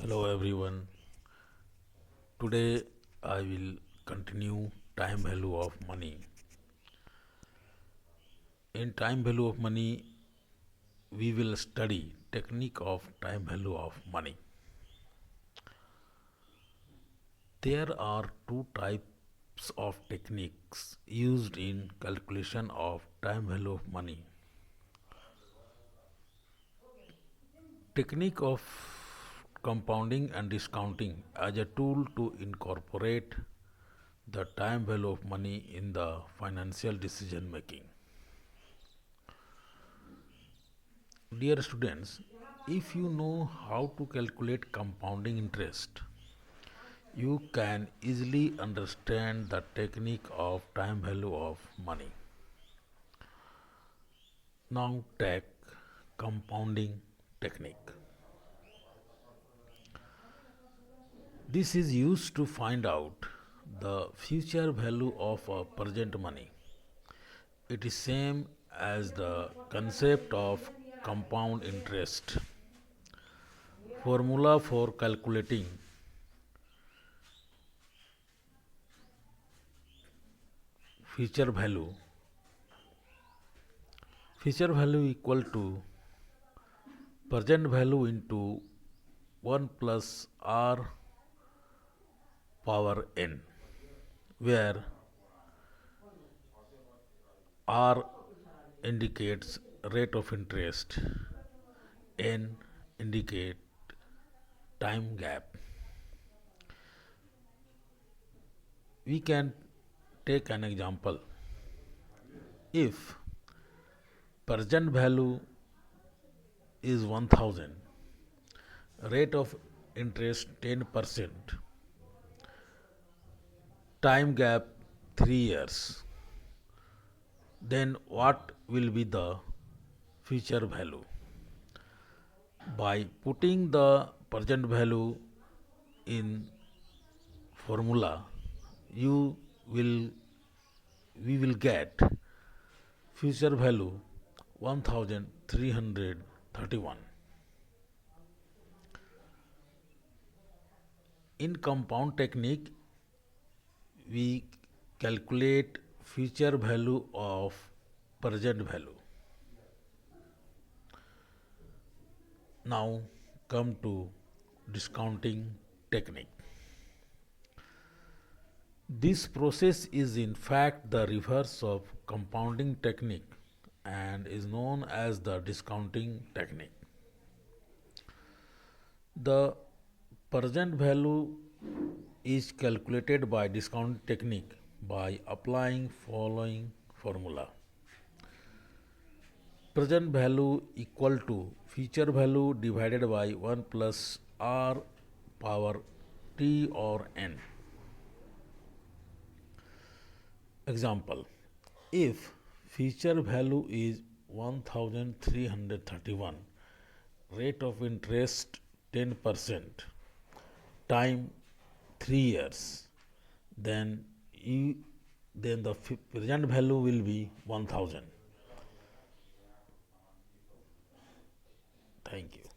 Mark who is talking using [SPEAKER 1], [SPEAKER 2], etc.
[SPEAKER 1] Hello everyone. Today I will continue time value of money. In time value of money, we will study technique of time value of money. There are two types of techniques used in calculation of time value of money. Technique of compounding and discounting as a tool to incorporate the time value of money in the financial decision making. Dear students, if you know how to calculate compounding interest, you can easily understand the technique of time value of money. Now take compounding technique. This is used to find out the future value of a present money. It is same as the concept of compound interest. Formula for calculating future value. Future value equal to present value into 1 plus r power n, where r indicates rate of interest, n indicate time gap. We can take an example. If present value is 1000, rate of interest 10%, time gap 3 years, then what will be the future value? By putting the present value in formula, you will we will get future value 1331. In compound technique, we calculate future value of present value. Now come to discounting technique. This process is in fact the reverse of compounding technique and is known as the discounting technique. The present value is calculated by discount technique by applying following formula. Present value equal to future value divided by 1 plus r power t or n. Example, if future value is 1331, rate of interest 10%, time 3 years, then the present value will be 1000. Thank you.